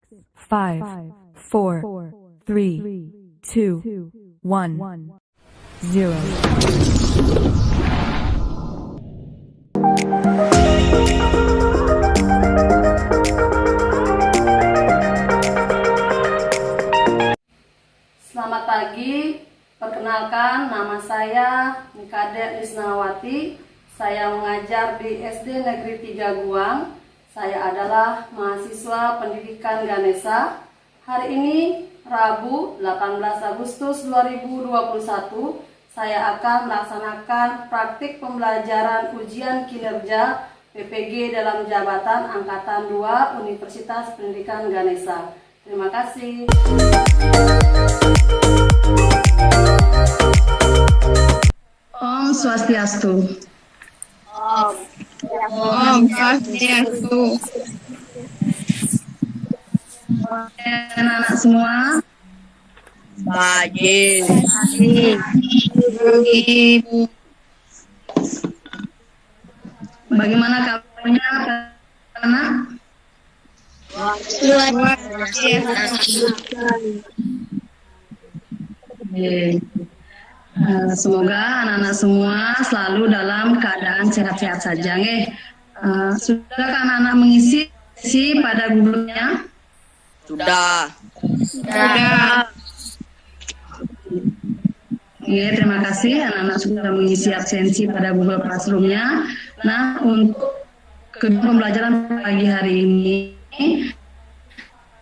5, 4, 3, 2, 1, 0. Selamat pagi, perkenalkan nama saya Nikade Lisnawati. Saya mengajar di SD Negeri 3 Guang. Saya adalah mahasiswa pendidikan Ganesha. Hari ini Rabu 18 Agustus 2021, saya akan melaksanakan praktik pembelajaran ujian kinerja PPG dalam jabatan Angkatan 2 Universitas Pendidikan Ganesha. Terima kasih. Om Swastiastu. Om Swastiastu. Anak-anak semua, Pagi. bagaimana kabarnya anak? Luar biasa. Semoga anak-anak semua selalu dalam keadaan sehat-sehat saja. Sudahkah anak-anak mengisi pada Google-nya? Sudah. Terima kasih anak-anak sudah mengisi absensi pada Google Classroom-nya. Nah, untuk pembelajaran pagi hari ini,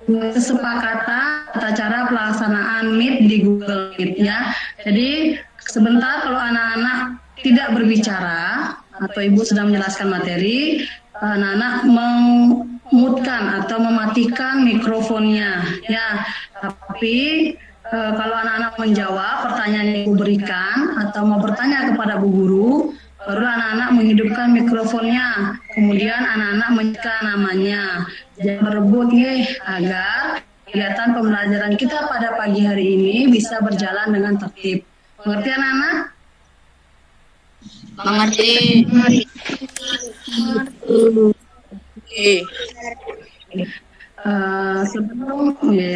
kesepakatan tata cara pelaksanaan Meet di Google Meet ya. Jadi sebentar kalau anak-anak tidak berbicara atau Ibu sedang menjelaskan materi, anak-anak memutkan atau mematikan mikrofonnya ya. Tapi kalau anak-anak menjawab pertanyaan yang Ibu berikan atau mau bertanya kepada Bu Guru, baru anak-anak menghidupkan mikrofonnya, kemudian anak-anak menyebutkan namanya. Jangan berebut agar kegiatan pembelajaran kita pada pagi hari ini bisa berjalan dengan tertib. Mengerti anak-anak? Mengerti.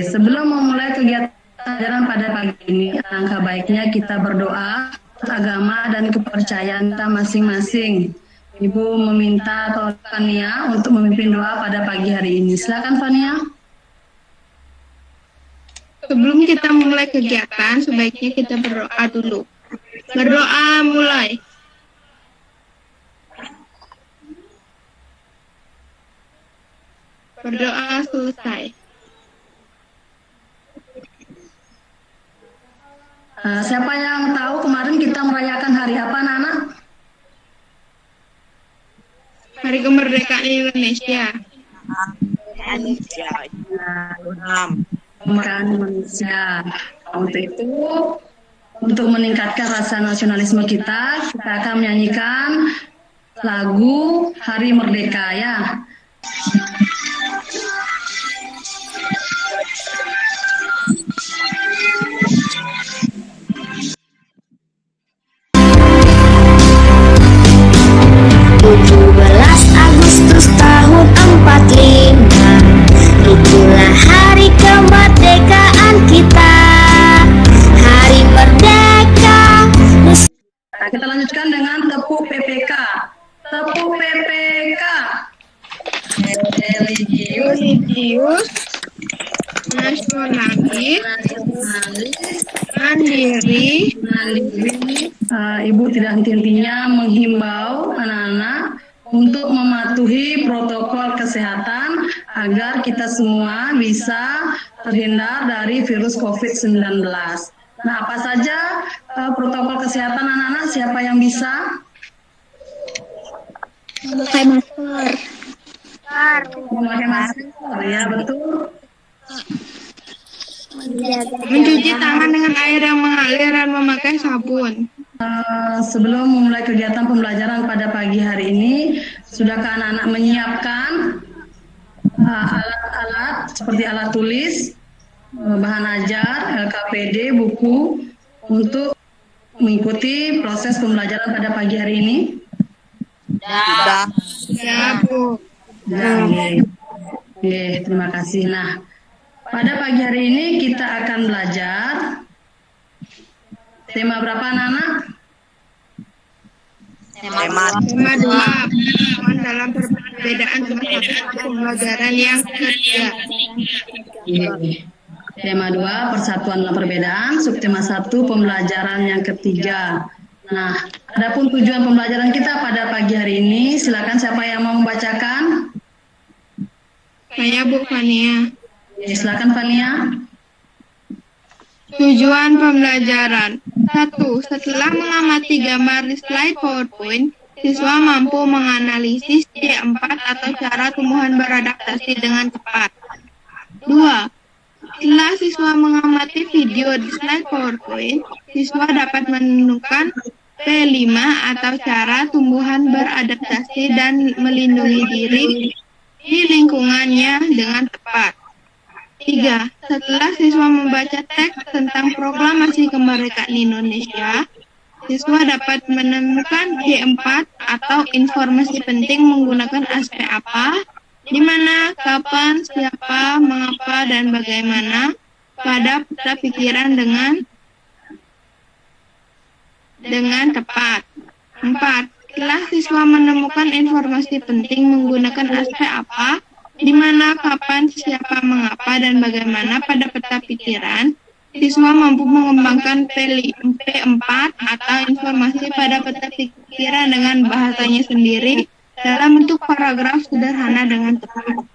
Sebelum memulai kegiatan pembelajaran pada pagi ini, alangkah baiknya kita berdoa agama dan kepercayaan kita masing-masing. Ibu meminta tolong Fania untuk memimpin doa pada pagi hari ini. Silakan Fania. Sebelum kita mulai kegiatan, sebaiknya kita berdoa dulu. Berdoa mulai. Berdoa selesai. Siapa yang tahu kemarin kita merayakan hari apa, anak-anak? Hari Kemerdekaan Indonesia. Kemerdekaan Indonesia. Untuk itu, untuk meningkatkan rasa nasionalisme kita akan menyanyikan lagu Hari Merdeka ya. Itulah hari kemerdekaan kita, hari merdeka. Nah, kita lanjutkan dengan tepuk PPK. Tepuk PPK. Religius, nasionalis, mandiri. Ibu tidak henti-hentinya menghimbau anak-anak untuk mematuhi protokol kesehatan agar kita semua bisa terhindar dari virus COVID-19. Nah, apa saja protokol kesehatan anak-anak? Siapa yang bisa? Memakai masker. Memakai masker, ya betul. Mencuci tangan dengan air yang mengalir dan memakai sabun. Sebelum memulai kegiatan pembelajaran pada pagi hari ini, sudahkah anak-anak menyiapkan alat-alat seperti alat tulis, bahan ajar, LKPD, buku untuk mengikuti proses pembelajaran pada pagi hari ini? Sudah. Oke, terima kasih. Nah, Pada pagi hari ini kita akan belajar tema berapa anak-anak? Tema 2, pengetahuan dalam perbedaan pembelajaran yang ketiga. Tema 2, persatuan dalam perbedaan, subtema 1, pembelajaran yang ketiga. Nah, adapun tujuan pembelajaran kita pada pagi hari ini, silakan siapa yang mau membacakan? Saya Bu Fania. Silakan Fania. Tujuan pembelajaran. 1. Setelah mengamati gambar di slide PowerPoint, siswa mampu menganalisis C4 atau cara tumbuhan beradaptasi dengan tepat. 2. Setelah siswa mengamati video di slide PowerPoint, siswa dapat menemukan P5 atau cara tumbuhan beradaptasi dan melindungi diri di lingkungannya dengan tepat. 3. Setelah siswa membaca teks tentang proklamasi kemerdekaan Indonesia, siswa dapat menemukan C4 atau informasi penting menggunakan aspek apa, di mana, kapan, siapa, mengapa, dan bagaimana pada peta pikiran dengan tepat. 4. Setelah siswa menemukan informasi penting menggunakan aspek apa, di mana, kapan, siapa, mengapa, dan bagaimana pada peta pikiran, siswa mampu mengembangkan P4 atau informasi pada peta pikiran dengan bahasanya sendiri dalam bentuk paragraf sederhana dengan tepat.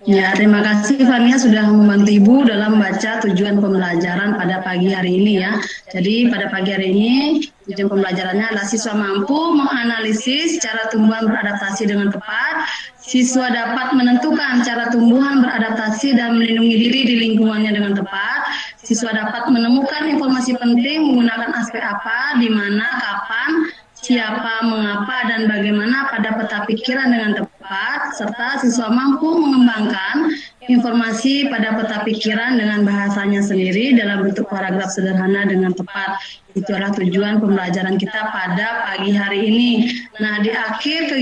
Ya, terima kasih Fania sudah membantu Ibu dalam membaca tujuan pembelajaran pada pagi hari ini ya. Jadi pada pagi hari ini tujuan pembelajarannya adalah siswa mampu menganalisis cara tumbuhan beradaptasi dengan tepat. Siswa dapat menentukan cara tumbuhan beradaptasi dan melindungi diri di lingkungannya dengan tepat. Siswa dapat menemukan informasi penting menggunakan aspek apa, di mana, kapan, siapa, mengapa, dan bagaimana pada peta pikiran dengan tepat, serta siswa mampu mengembangkan informasi pada peta pikiran dengan bahasanya sendiri dalam bentuk paragraf sederhana dengan tepat. Itu adalah tujuan pembelajaran kita pada pagi hari ini. Nah, di akhir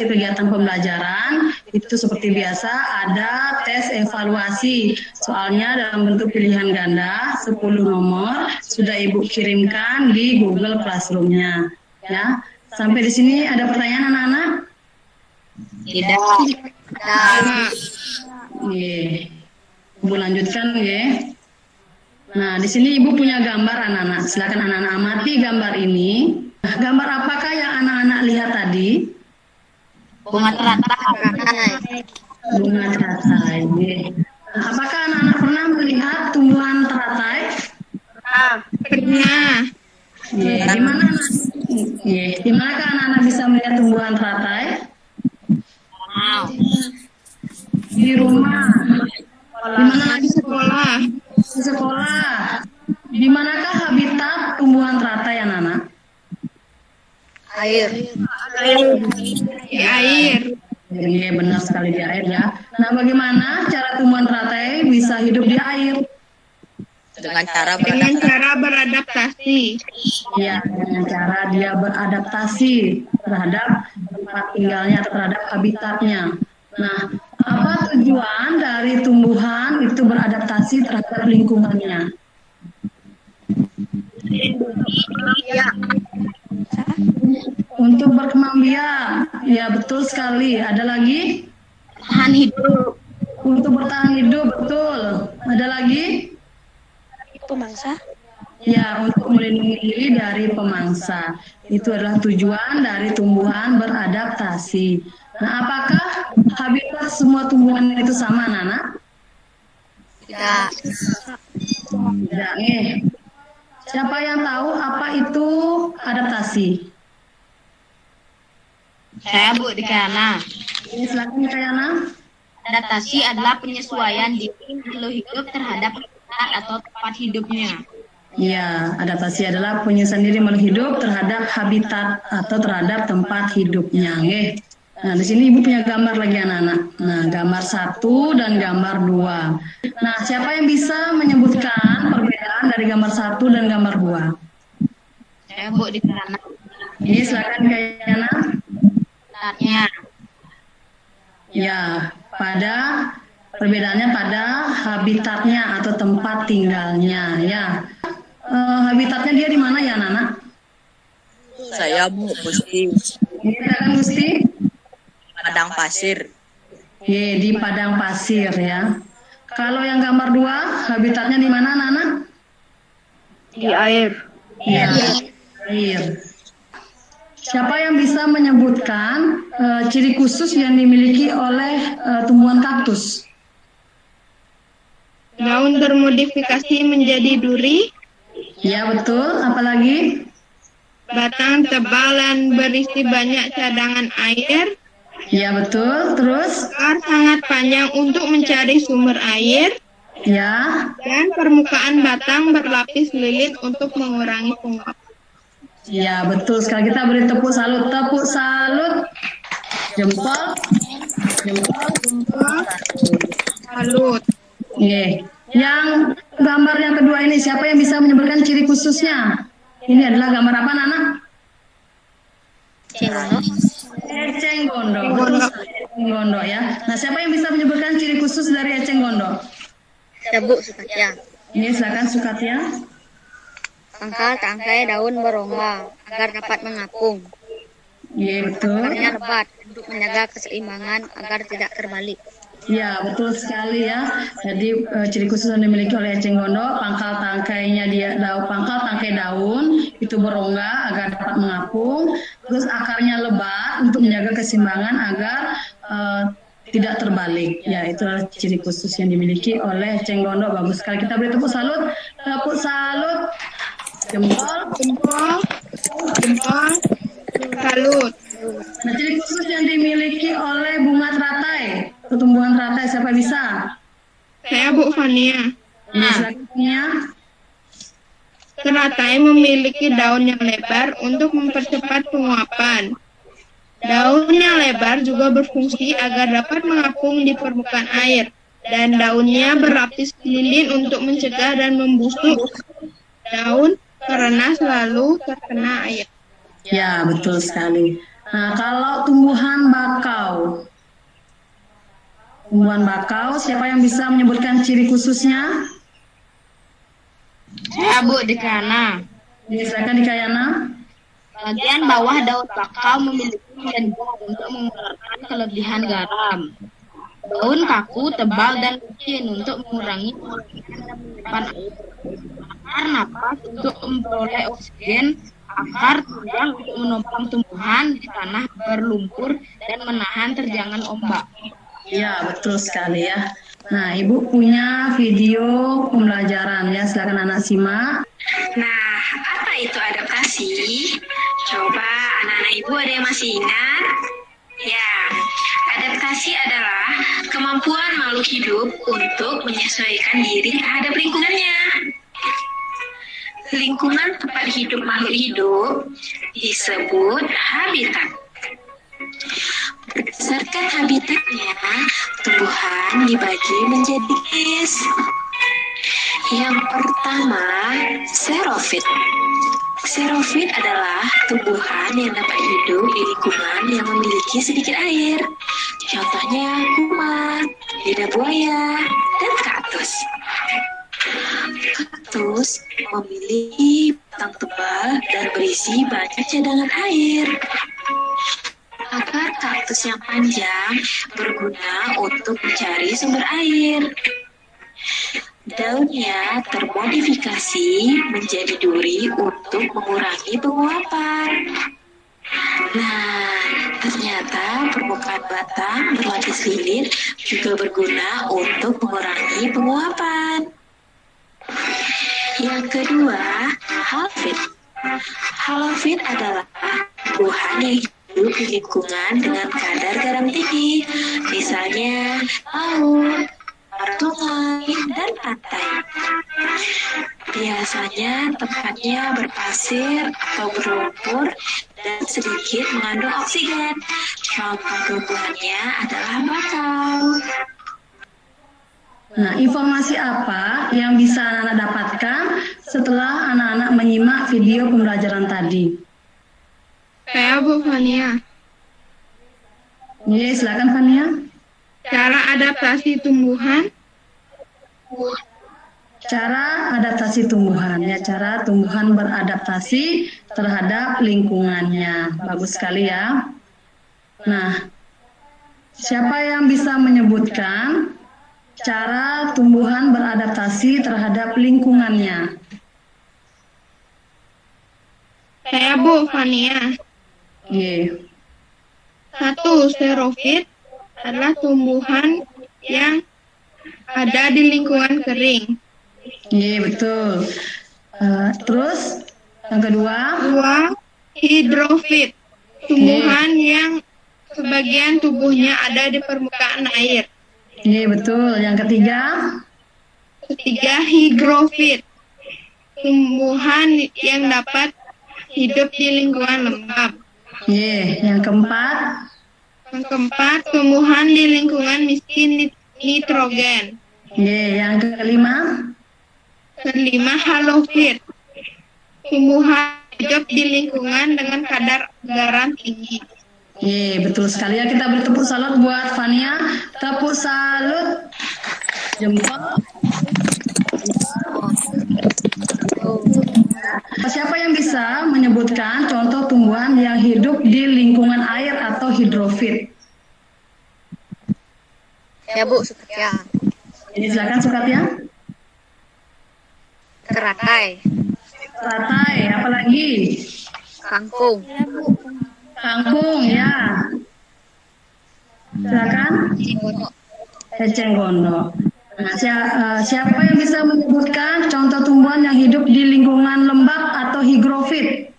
kegiatan pembelajaran itu seperti biasa ada tes evaluasi. Soalnya dalam bentuk pilihan ganda 10 nomor sudah Ibu kirimkan di Google Classroom-nya. Ya. Sampai di sini ada pertanyaan anak-anak? Tidak. Ibu lanjutkan ya. Nah, di sini Ibu punya gambar anak-anak. Silakan anak-anak amati gambar ini. Gambar apakah yang anak-anak lihat tadi? Bunga teratai. Bunga teratai. Nah, apakah anak-anak pernah melihat tumbuhan teratai? Pernah. Di manakah anak-anak bisa melihat tumbuhan teratai? Di rumah. Di mana lagi? Sekolah. Di sekolah. Di manakah habitat tumbuhan teratai anak-anak? Di air. Iya, benar sekali di air ya. Nah, bagaimana cara tumbuhan teratai bisa hidup di air? Dengan cara beradaptasi. Ya, dengan cara dia beradaptasi terhadap tempat tinggalnya atau terhadap habitatnya. Nah, apa tujuan dari tumbuhan itu beradaptasi terhadap lingkungannya? Untuk berkembang biak. Ya, betul sekali. Ada lagi? tahan hidup. Untuk bertahan hidup, betul. Ada lagi? Pemangsa. Ya, untuk melindungi diri dari pemangsa. Itu adalah tujuan dari tumbuhan beradaptasi. Nah, apakah habitat semua tumbuhan itu sama, Nana? Tidak. Tidak, Siapa yang tahu apa itu adaptasi? Saya Bu Dikana. Silakan Kayana. Adaptasi adalah penyesuaian diri makhluk hidup terhadap habitat atau tempat hidupnya. Ya, adaptasi adalah penyesuaian diri makhluk hidup terhadap habitat atau terhadap tempat hidupnya. Nah, di sini Ibu punya gambar lagi anak-anak. Nah, gambar 1 dan gambar 2. Nah, siapa yang bisa menyebutkan perbedaan dari gambar 1 dan gambar 2? Saya Bu Dikana. Ini silakan Kayana. Sebenarnya Ya, pada Perbedaannya pada habitatnya atau tempat tinggalnya ya. Habitatnya dia di mana ya, Nana? Saya Bu Gusti, Silakan Gusti. padang pasir. Oke, di padang pasir ya. Kalau yang gambar 2, habitatnya di mana, Nana? Di air. Ya, air. Siapa yang bisa menyebutkan ciri khusus yang dimiliki oleh tumbuhan kaktus? Daun termodifikasi menjadi duri, Ya, betul. Apalagi? batang tebal dan berisi banyak cadangan air, Ya, betul. Terus? akar sangat panjang untuk mencari sumber air, Ya. dan permukaan batang berlapis lilin untuk mengurangi penguap. Ya, betul sekali. Kita beri tepuk salut. Tepuk salut. Jempol. Jempol. Salut. Oke. Yang gambar yang kedua ini, siapa yang bisa menyebutkan ciri khususnya? Ini adalah gambar apa, Nana? Eceng gondok. Betul sekali, eceng gondok ya. Nah, siapa yang bisa menyebutkan ciri khusus dari eceng gondok? Ya Bu, Sukatya. Ini silakan Sukatya. Pangkal tangkai daun berongga agar dapat mengapung. Iya, betul. Akarnya lebat untuk menjaga keseimbangan agar tidak terbalik. Ya, betul sekali ya. Jadi ciri khusus yang dimiliki oleh eceng gondok, pangkal tangkai daun itu berongga agar dapat mengapung. Terus akarnya lebat untuk menjaga keseimbangan agar tidak terbalik. Ya, itulah ciri khusus yang dimiliki oleh eceng gondok. Bagus sekali. Kita beri tepuk salut. Tepuk salut. Jempol. Jempol. Salut. Nah, ciri khusus yang dimiliki oleh bunga teratai, tumbuhan teratai, siapa bisa? Saya Bu Fania. Silakan ya. Teratai memiliki daun yang lebar untuk mempercepat penguapan. Daun yang lebar juga berfungsi agar dapat mengapung di permukaan air, dan daunnya berlapis lilin untuk mencegah dan membusuk daun karena selalu terkena air. Ya, betul sekali. Nah, kalau tumbuhan bakau, siapa yang bisa menyebutkan ciri khususnya? Ya Bu, Dikana. Silakan Dikayana. Bagian bawah daun bakau memiliki dendam untuk mengeluarkan kelebihan garam. Daun kaku, tebal, dan licin untuk mengurangi penguapan air. Akar napas untuk memperoleh oksigen. Akar tunggal untuk menopang tumbuhan di tanah berlumpur dan menahan terjangan ombak. Ya, betul sekali ya. Nah, Ibu punya video pembelajaran ya, silakan anak simak. Nah, apa itu adaptasi? Coba anak-anak Ibu ada yang masih ingat? Ya, adaptasi adalah kemampuan makhluk hidup untuk menyesuaikan diri terhadap lingkungannya. Lingkungan tempat hidup makhluk hidup disebut habitat. Berdasarkan habitatnya, tumbuhan dibagi menjadi jenis. Yang pertama, xerofit. Xerofit adalah tumbuhan yang dapat hidup di lingkungan yang memiliki sedikit air. Contohnya kumat, lidah buaya, dan kaktus. Kaktus memiliki batang tebal dan berisi banyak cadangan air. Akar kaktus yang panjang berguna untuk mencari sumber air. Daunnya termodifikasi menjadi duri untuk mengurangi penguapan. Nah, ternyata permukaan batang berlapis lilin juga berguna untuk mengurangi penguapan. Yang kedua, halofit. Halofit adalah tumbuhan yang hidup di lingkungan dengan kadar garam tinggi, misalnya laut, sungai, dan pantai. Biasanya tempatnya berpasir atau berlumpur dan sedikit mengandung oksigen. Contoh tumbuhannya adalah bakau. Nah, informasi apa yang bisa anak-anak dapatkan setelah anak-anak menyimak video pembelajaran tadi? Saya Bu Fania. Ya, silakan Fania. Cara adaptasi tumbuhan. Cara adaptasi tumbuhan, ya, cara tumbuhan beradaptasi terhadap lingkungannya. Bagus sekali ya. Nah, siapa yang bisa menyebutkan cara tumbuhan beradaptasi terhadap lingkungannya? Saya Bu Fania. Ye. 1. Xerofit adalah tumbuhan yang ada di lingkungan kering. Ye, betul. Terus yang kedua? 2. Hidrofit, tumbuhan yang sebagian tubuhnya ada di permukaan air. Ye, betul. Yang ketiga? 3. Higrofit, tumbuhan yang dapat hidup di lingkungan lembab. Ye, yang keempat? Yang keempat, tumbuhan di lingkungan miskin nitrogen. Ye, yang kelima? Kelima, halofit, tumbuhan hidup di lingkungan dengan kadar garam tinggi. Ye, betul sekali ya. Kita beri tepuk salut buat Fania. Tepuk salut. Jempol. Siapa yang bisa menyebutkan contoh tumbuhan yang hidup di lingkungan air atau hidrofit? Ya Bu, Sukatya. Jadi silakan Sukatya. Teratai. Teratai, apalagi? Kangkung. Kangkung, ya. Silakan. Eceng gondok. Nah, siapa yang bisa menyebutkan contoh tumbuhan yang hidup di lingkungan lembab atau higrofit?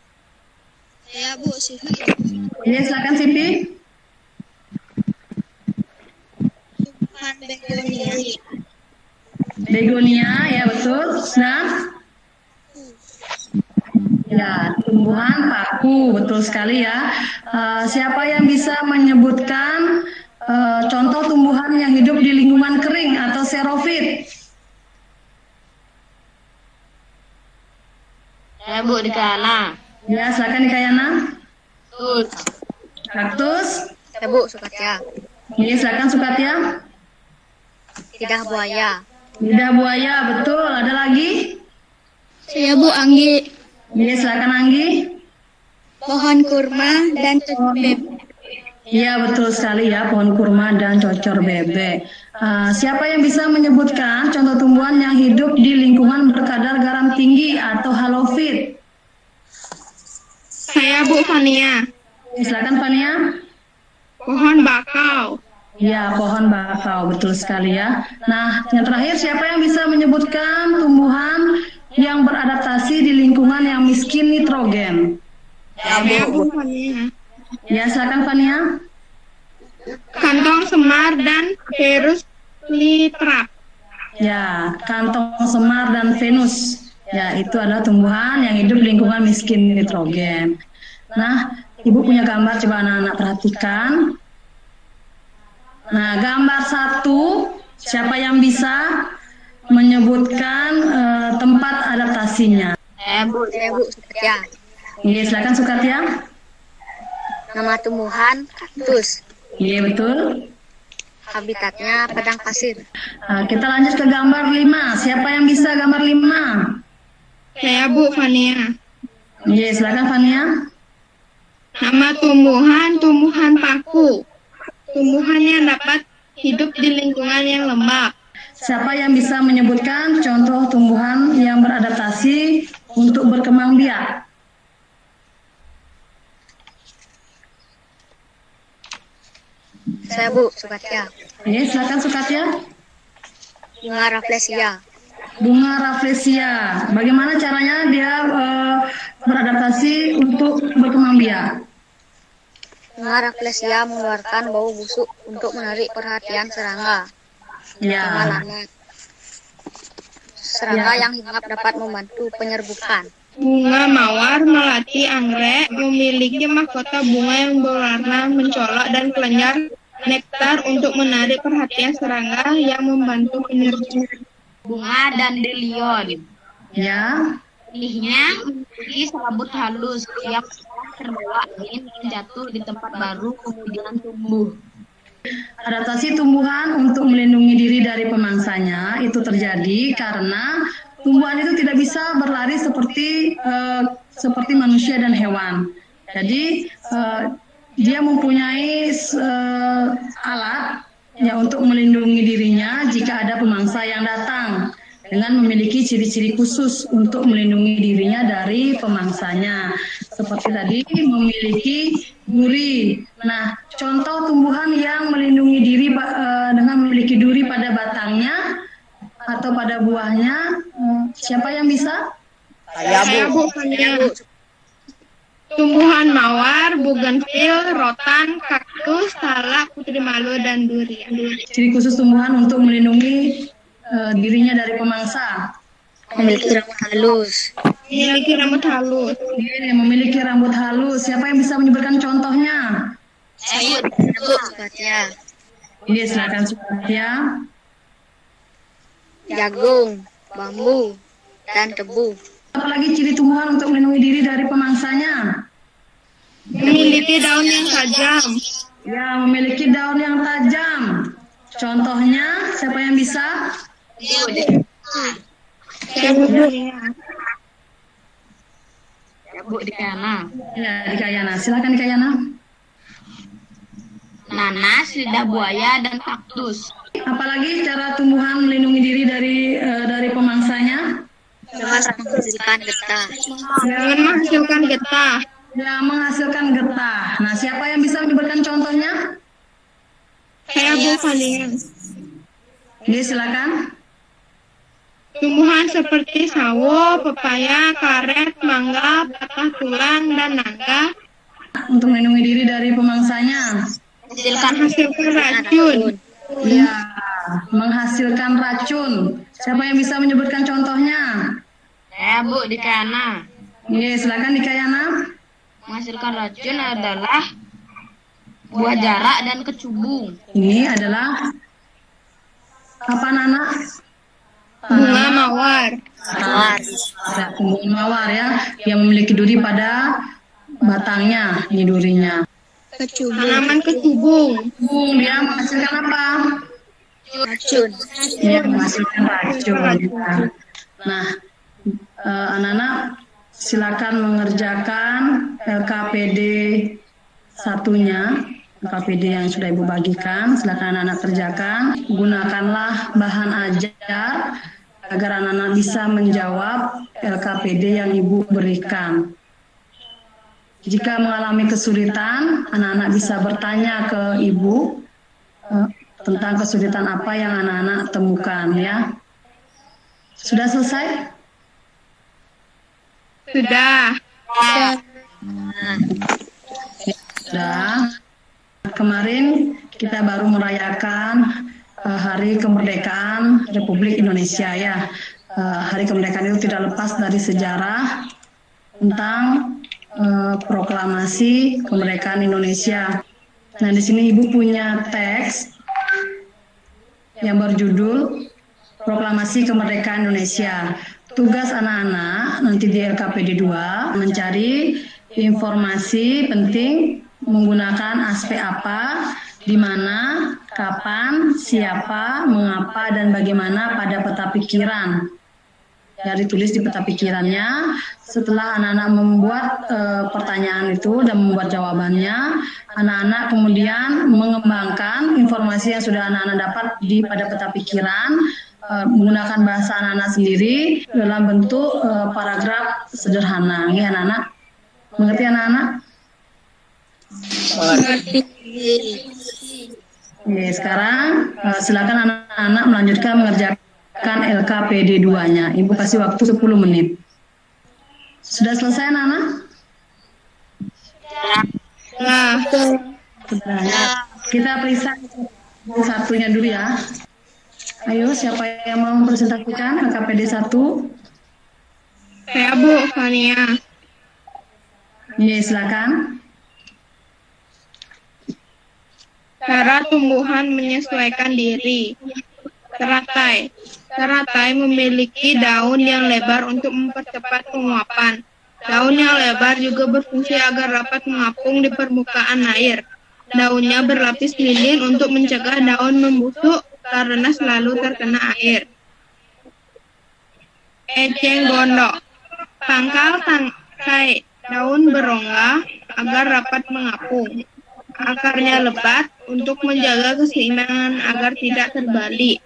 Saya Bu Sivi. Ya, silakan Sipi. Tumbuhan begonia. Begonia, ya betul. Nah, ya, tumbuhan paku, betul sekali ya. Siapa yang bisa menyebutkan contoh tumbuhan yang hidup di lingkungan kering atau xerofit? Saya Bu Dikana. Ya, silakan Dikayana. Kaktus. Kaktus. Ya Bu, Sukatya. Ya, silakan Sukatya. Lidah buaya. Lidah buaya, betul. Ada lagi? Saya Bu Anggi. Ya, silakan Anggi. Pohon kurma dan cocor bebek. Iya, betul sekali ya, pohon kurma dan cocor bebek. Siapa yang bisa menyebutkan contoh tumbuhan yang hidup di lingkungan berkadar garam tinggi atau halofit? Saya Bu Fania. Silakan Fania. Pohon bakau. Ya, pohon bakau, betul sekali ya. Nah, yang terakhir siapa yang bisa menyebutkan tumbuhan yang beradaptasi di lingkungan yang miskin nitrogen? Saya Bu Fania. Ya, silakan Fania. Kantong semar dan Venus flytrap. Ya, kantong semar dan Venus. Ya, itu adalah tumbuhan yang hidup di lingkungan miskin nitrogen. Nah, Ibu punya gambar, coba anak-anak perhatikan. Nah, gambar 1, siapa yang bisa menyebutkan tempat adaptasinya? Ya Bu, Sukatya. Iya, silakan Sukatya. Nama tumbuhan kaktus. Iya, betul. Habitatnya padang pasir. Nah, kita lanjut ke gambar 5. Siapa yang bisa gambar 5? Saya Bu Fania. Iya, silakan Fania. Nama tumbuhan paku. Tumbuhan yang dapat hidup di lingkungan yang lembab. Siapa yang bisa menyebutkan contoh tumbuhan yang beradaptasi untuk berkembang biak? Saya Bu, Sukatya. Iya, silakan Sukatya. Bunga rafflesia. Bunga rafflesia. Bagaimana caranya dia beradaptasi untuk berkembang biak? Bunga rafflesia mengeluarkan bau busuk untuk menarik perhatian serangga. Ya. Bunga lalat. Serangga yang hinggap dapat membantu penyerbukan. Bunga mawar melati anggrek memiliki mahkota bunga yang berwarna mencolok dan kelenjar nektar untuk menarik perhatian serangga yang membantu penyerbukan. Bunga dandelion. Ya. Benihnya memiliki serabut halus yang terbawa angin dan jatuh di tempat baru kemudian tumbuh. Adaptasi tumbuhan untuk melindungi diri dari pemangsanya itu terjadi karena tumbuhan itu tidak bisa berlari seperti manusia dan hewan. Jadi dia mempunyai alat ya untuk melindungi dirinya jika ada pemangsa yang datang, dengan memiliki ciri-ciri khusus untuk melindungi dirinya dari pemangsanya. Seperti tadi memiliki duri. Nah, contoh tumbuhan yang melindungi diri dengan memiliki duri pada batangnya atau pada buahnya, siapa yang bisa? Saya Bu. Tumbuhan mawar, bougainville, rotan, kaktus, salak, putri malu, dan durian. Ciri khusus tumbuhan untuk melindungi dirinya dari pemangsa. Memiliki rambut halus. Memiliki rambut halus. Memiliki rambut halus. Siapa yang bisa menyebutkan contohnya? Saya Sebatia. Ini silakan Sebatia. Jagung, bambu, dan tebu. Apalagi ciri tumbuhan untuk melindungi diri dari pemangsanya? Memiliki daun yang tajam. Ya, memiliki daun yang tajam. Contohnya, siapa yang bisa? Bu Dikayana. Ya, Dikayana. Silakan Dikayana. Nanas, lidah buaya, dan kaktus. Apalagi cara tumbuhan melindungi diri dari pemangsanya? Dengan menghasilkan getah. Dengan menghasilkan getah. Ya, menghasilkan getah. Nah, siapa yang bisa menyebutkan contohnya? Saya Bu Fania. Ini silakan. Tumbuhan seperti sawo, pepaya, karet, mangga, patah tulang, dan nangka. Untuk melindungi diri dari pemangsanya. Menghasilkan racun. Ya, menghasilkan racun. Siapa yang bisa menyebutkan contohnya? Saya Bu Dikayana. Iya, silakan Dikayana. Menghasilkan racun adalah buah jarak dan kecubung. Ini adalah apa, Nana? Bunga mawar. Tumbuhan mawar ya, yang memiliki duri pada batangnya, ini durinya. Tanaman kecubung. Dia menghasilkan apa? Racun. Dia menghasilkan racun. Nah, anak-anak silakan mengerjakan LKPD satunya, LKPD yang sudah Ibu bagikan. Silakan anak-anak kerjakan. Gunakanlah bahan ajar agar anak-anak bisa menjawab LKPD yang Ibu berikan. Jika mengalami kesulitan, anak-anak bisa bertanya ke Ibu tentang kesulitan apa yang anak-anak temukan ya. Sudah selesai? Sudah. Sudah. Kemarin kita baru merayakan Hari Kemerdekaan Republik Indonesia ya. Hari kemerdekaan itu tidak lepas dari sejarah tentang proklamasi kemerdekaan Indonesia. Nah, di sini Ibu punya teks yang berjudul Proklamasi Kemerdekaan Indonesia. Tugas anak-anak nanti di LKPD 2 mencari informasi penting menggunakan aspek apa, di mana, kapan, siapa, mengapa, dan bagaimana pada peta pikiran. Dari tulis di peta pikirannya. Setelah anak-anak membuat pertanyaan itu dan membuat jawabannya, anak-anak kemudian mengembangkan informasi yang sudah anak-anak dapat pada peta pikiran menggunakan bahasa anak-anak sendiri dalam bentuk paragraf sederhana. Ini anak-anak mengerti anak-anak? Oke, sekarang silakan anak-anak melanjutkan mengerjakan LKPD 2-nya. Ibu kasih waktu 10 menit. Sudah selesai, Nana? Sudah. Kita periksa satunya dulu ya. Ayo, siapa yang mau mempresentasikan LKPD 1? Saya Bu Fania. Iya, silakan. Cara tumbuhan menyesuaikan diri. Teratai. Teratai memiliki daun yang lebar untuk mempercepat penguapan. Daun yang lebar juga berfungsi agar dapat mengapung di permukaan air. daunnya berlapis lilin untuk mencegah daun membusuk karena selalu terkena air. Eceng gondok. Pangkal tangkai daun berongga agar dapat mengapung. Akarnya lebat untuk menjaga keseimbangan agar tidak terbalik.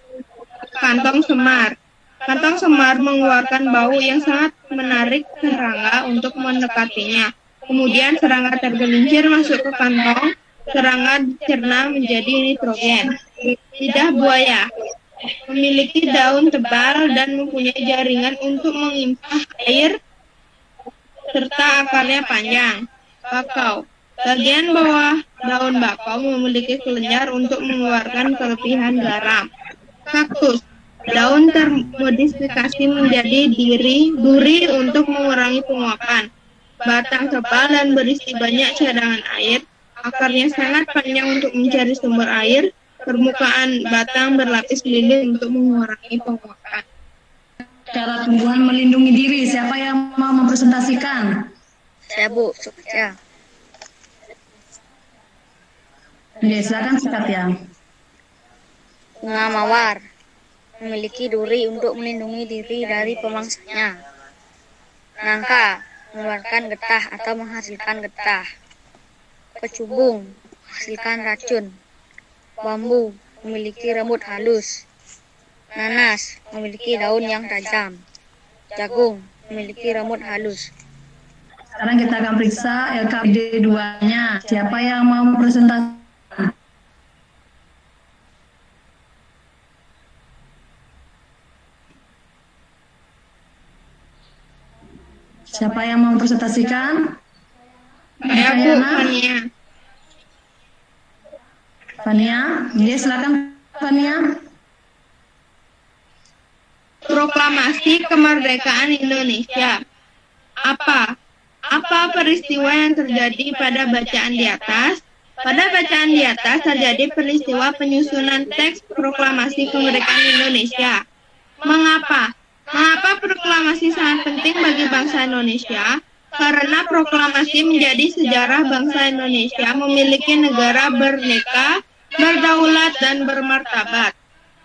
Kantong semar. Kantong semar mengeluarkan bau yang sangat menarik serangga untuk mendekatinya. Kemudian serangga tergelincir masuk ke kantong. Serangga dicerna menjadi nitrogen. Lidah buaya memiliki daun tebal dan mempunyai jaringan untuk mengimpah air serta akarnya panjang. Bakau. Bagian bawah daun bakau memiliki kelenjar untuk mengeluarkan kelebihan garam. Kaktus. Daun termodifikasi menjadi duri untuk mengurangi penguapan. Batang tebal dan berisi banyak cadangan air. Akarnya sangat panjang untuk mencari sumber air. Permukaan batang berlapis lilin untuk mengurangi penguapan. Cara tumbuhan melindungi diri, siapa yang mau mempresentasikan? Saya Bu, Sukca. Silakan sikat ya. Bunga mawar memiliki duri untuk melindungi diri dari pemangsanya. Nangka mengeluarkan getah atau menghasilkan getah. Kecubung menghasilkan racun. Bambu memiliki rambut halus. Nanas memiliki daun yang tajam. Jagung memiliki rambut halus. Sekarang kita akan periksa LKPD 2-nya. Siapa yang mau mempresentasikan? Siapa yang mau mempresentasikan? Saya Bu, Fania. Fania, ya silakan Fania. Proklamasi Kemerdekaan Indonesia. Apa peristiwa yang terjadi pada bacaan di atas? Pada bacaan di atas terjadi peristiwa penyusunan teks Proklamasi Kemerdekaan Indonesia. Mengapa proklamasi sangat penting bagi bangsa Indonesia? Karena proklamasi menjadi sejarah bangsa Indonesia memiliki negara berneka, berdaulat, dan bermartabat.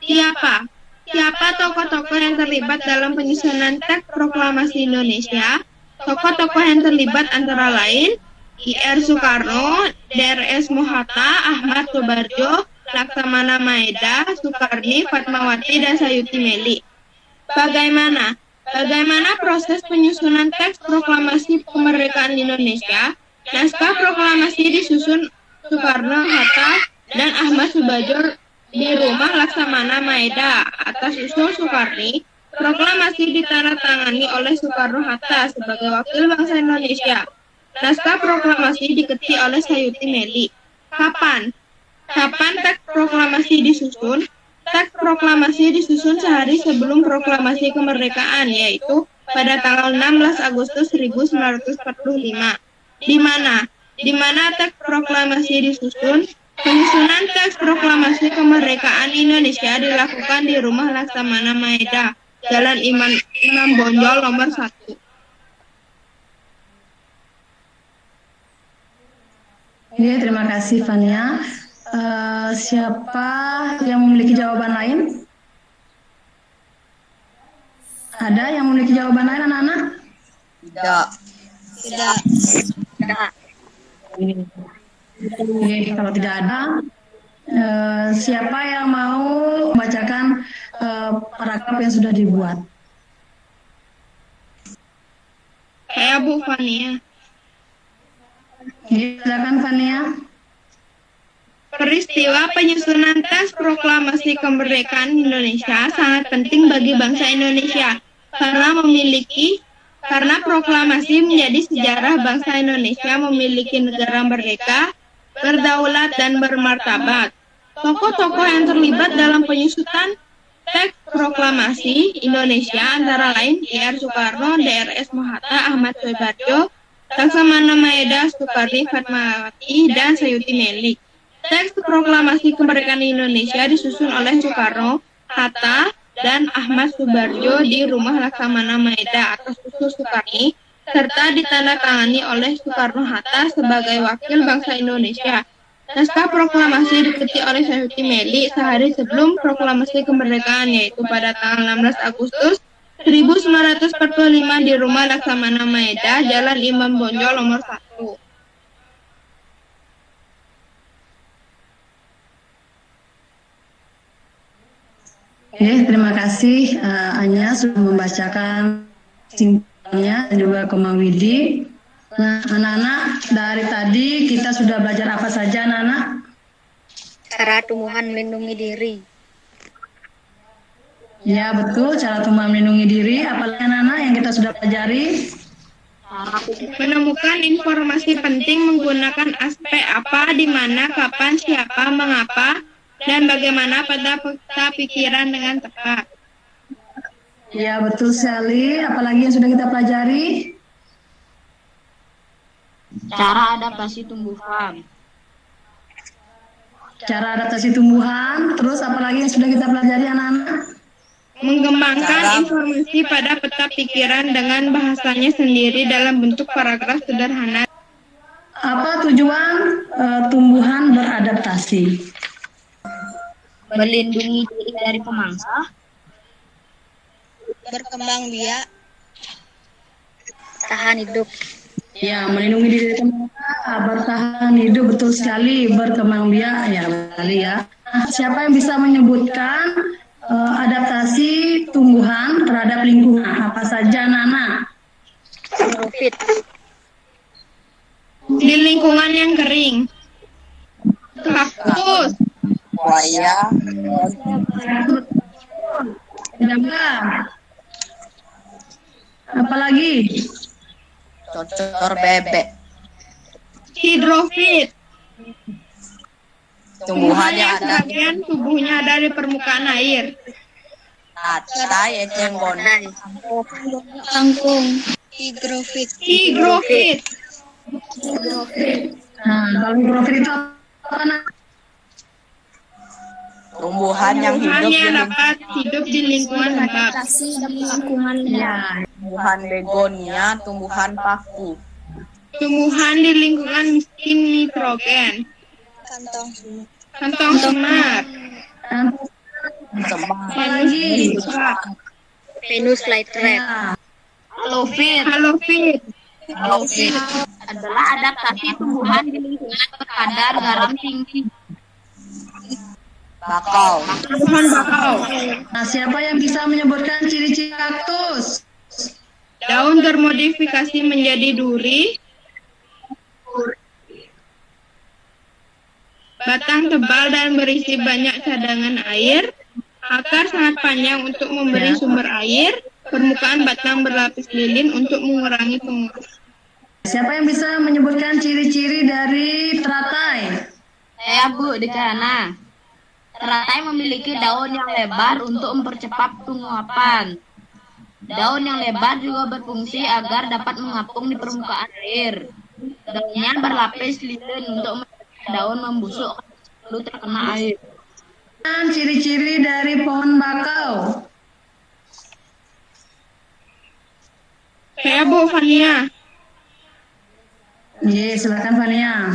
Siapa tokoh-tokoh yang terlibat dalam penyusunan teks Proklamasi Indonesia? Tokoh-tokoh yang terlibat antara lain I.R. Soekarno, D.R.S. Mohatta, Ahmad Soebarjo, Laksamana Maeda, Soekarni, Fatmawati, dan Sayuti Meli. Bagaimana proses penyusunan teks Proklamasi Kemerdekaan Indonesia? Naskah proklamasi disusun Soekarno-Hatta dan Ahmad Soebarjo di rumah Laksamana Maeda. Atas usul Soekarni, proklamasi ditandatangani oleh Soekarno-Hatta sebagai wakil bangsa Indonesia. Naskah proklamasi diketik oleh Sayuti Meli. Kapan teks proklamasi disusun? Teks proklamasi disusun sehari sebelum proklamasi kemerdekaan, yaitu pada tanggal 16 Agustus 1945. Di mana teks proklamasi disusun? Penyusunan teks proklamasi kemerdekaan Indonesia dilakukan di rumah Laksamana Maeda, Jalan Imam Bonjol nomor 1. Ya, terima kasih Fania. Siapa yang memiliki jawaban lain? Ada yang memiliki jawaban lain, anak-anak? Tidak. Oke, kalau tidak ada, siapa yang mau membacakan paragraf yang sudah dibuat? Saya Bu Fania. Silakan Fania. Peristiwa penyusunan teks Proklamasi Kemerdekaan Indonesia sangat penting bagi bangsa Indonesia karena proklamasi menjadi sejarah bangsa Indonesia memiliki negara merdeka, berdaulat, dan bermartabat. Tokoh-tokoh yang terlibat dalam penyusunan teks proklamasi Indonesia antara lain I.R. Soekarno, D.R.S. Mohatta, Ahmad Soebarjo, Laksamana Maeda, Soekarni, Fatmawati, dan Sayuti Meli. Teks proklamasi kemerdekaan Indonesia disusun oleh Soekarno, Hatta, dan Ahmad Soebarjo di rumah Laksamana Maeda atas usul Soekarni, serta ditandatangani oleh Soekarno-Hatta sebagai wakil bangsa Indonesia. Naskah proklamasi diketik oleh Syaifuddin Meli sehari sebelum proklamasi kemerdekaan, yaitu pada tanggal 16 Agustus 1945 di Rumah Laksamana Maeda, Jalan Imam Bonjol nomor 1. Oke, terima kasih Anya sudah membacakan simpelnya dan juga Komawidi. Nah, anak-anak, dari tadi kita sudah belajar apa saja, anak-anak? Cara tumbuhan melindungi diri. Ya, betul, cara tumbuhan melindungi diri. Apalagi anak-anak yang kita sudah pelajari? Menemukan informasi penting menggunakan aspek apa, di mana, kapan, siapa, mengapa, dan bagaimana pada peta pikiran dengan tepat. Ya, betul sekali. Apalagi yang sudah kita pelajari? Cara adaptasi tumbuhan. Cara adaptasi tumbuhan. Terus apalagi yang sudah kita pelajari, anak-anak? Mengembangkan informasi pada peta pikiran dengan bahasanya sendiri dalam bentuk paragraf sederhana. Apa tujuan tumbuhan beradaptasi? Melindungi diri dari pemangsa. Berkembang biak. Tahan hidup. Ya, melindungi diri dari pemangsa, bertahan hidup, betul sekali, berkembang biak, ya kali ya. Siapa yang bisa menyebutkan adaptasi tumbuhan terhadap lingkungan? Apa saja, Nana? Profit. Di lingkungan yang kering. Kaktus. Buaya. Apalagi? Cocor bebek. Hidrofit. Tumbuhan yang ada sebagian tubuhnya ada di permukaan air. kata eceng Kangkung. Higrofit. Higrofit. Nah, kalau higrofit itu apa, Nak? tumbuhan yang dapat hidup di lingkungan lembab. Ya, tumbuhan begonia, tumbuhan paku. Tumbuhan di lingkungan miskin nitrogen. Kantong semak. apalagi? Venus flytrap. Halofit. Halofit. Adalah adaptasi tumbuhan di lingkungan berkadar garam tinggi. Bakau. Tumbuhan bakau. Nah, siapa yang bisa menyebutkan ciri-ciri kaktus? Daun termodifikasi menjadi duri. Batang tebal dan berisi banyak cadangan air. Akar sangat panjang untuk memberi sumber air. Permukaan batang berlapis lilin untuk mengurangi penguras. Siapa yang bisa menyebutkan ciri-ciri dari teratai? Saya Bu Dekana. Teratai memiliki daun yang lebar untuk mempercepat penguapan. Daun yang lebar juga berfungsi agar dapat mengapung di permukaan air. Daunnya berlapis lilin untuk mencegah daun membusuk lalu terkena air. Ciri-ciri dari pohon bakau. Saya Bu Fania. Iya, silakan Fania.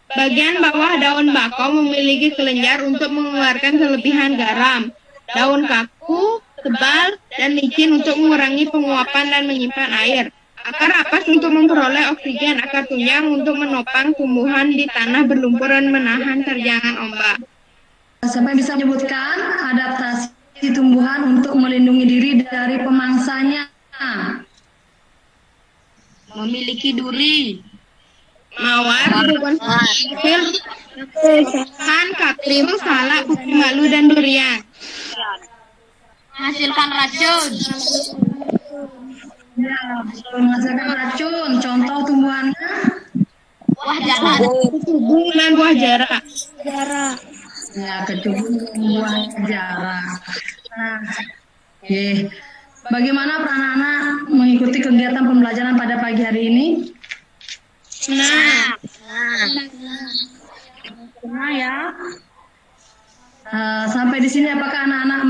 Bagian bawah daun bakau memiliki kelenjar untuk mengeluarkan kelebihan garam. Daun kaku, tebal, dan licin untuk mengurangi penguapan dan menyimpan air. Akar rapas untuk memperoleh oksigen. Akar tunjang untuk menopang tumbuhan di tanah berlumpur dan menahan terjangan ombak. Siapa yang bisa menyebutkan adaptasi tumbuhan untuk melindungi diri dari pemangsanya? Memiliki duri. Mawar, fil, kaklim, salak, putih malu, dan durian. Menghasilkan racun. Ya, menghasilkan racun. Contoh tumbuhannya? Buah jarak. Kecubung dan buah jarak. Ya, kecubung buah jarak. Nah, oke. Bagaimana peran anak mengikuti kegiatan pembelajaran pada pagi hari ini? Nah, ya. Sampai di sini apakah anak-anak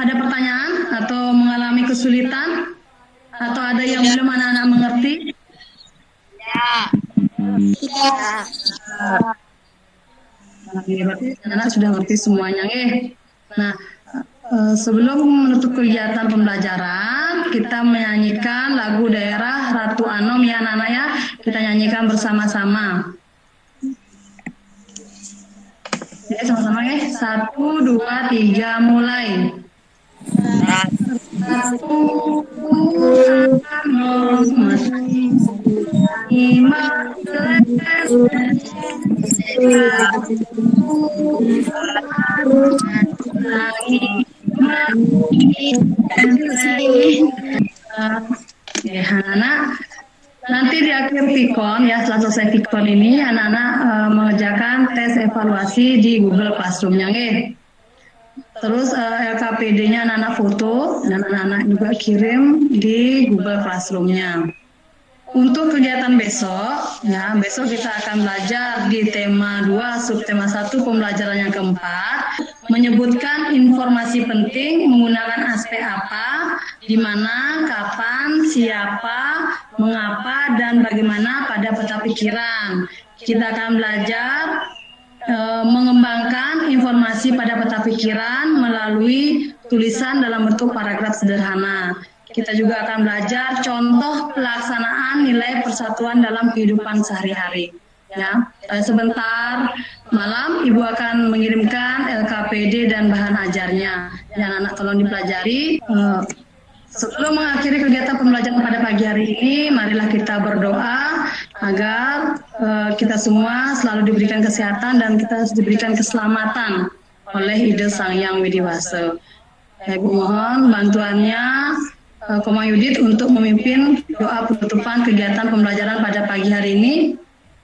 ada pertanyaan atau mengalami kesulitan atau ada yang belum anak-anak mengerti? Ya. Berarti anak sudah ngerti semuanya, Nah, sebelum menutup kegiatan pembelajaran, kita menyanyikan lagu daerah Ratu Anom ya anak-anak ya. Kita nyanyikan bersama-sama. Ya, sama-sama ya. 1, 2, 3, mulai. Ratu Anom ya anak-anak, nanti di akhir Vicon ya, setelah selesai Vicon ini anak-anak mengerjakan tes evaluasi di Google Classroom-nya Terus LKPD-nya anak-anak foto dan anak-anak juga kirim di Google Classroom-nya. Untuk kegiatan besok, ya besok kita akan belajar di tema 2, subtema 1, pembelajaran yang keempat, menyebutkan informasi penting menggunakan aspek apa, di mana, kapan, siapa, mengapa, dan bagaimana pada peta pikiran. Kita akan belajar mengembangkan informasi pada peta pikiran melalui tulisan dalam bentuk paragraf sederhana. Kita juga akan belajar contoh pelaksanaan nilai persatuan dalam kehidupan sehari-hari. Ya, sebentar malam Ibu akan mengirimkan LKPD dan bahan ajarnya. Yang anak tolong dipelajari. Sebelum mengakhiri kegiatan pembelajaran pada pagi hari ini, marilah kita berdoa agar kita semua selalu diberikan kesehatan dan kita diberikan keselamatan oleh ide Sang Yang Widiwasa. Ibu mohon bantuannya Komang Yudit untuk memimpin doa penutupan kegiatan pembelajaran pada pagi hari ini.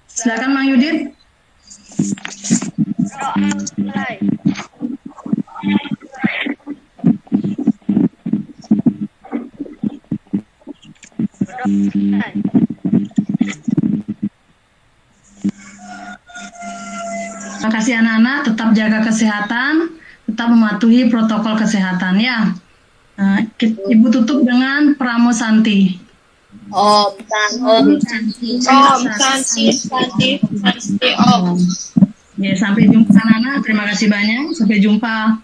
Silakan Mang Yudit. Terima kasih anak-anak, tetap jaga kesehatan, tetap mematuhi protokol kesehatan ya. Ibu tutup dengan Pramo Santi. Om Santi. Ya, sampai jumpa anak-anak. Terima kasih banyak. Sampai jumpa.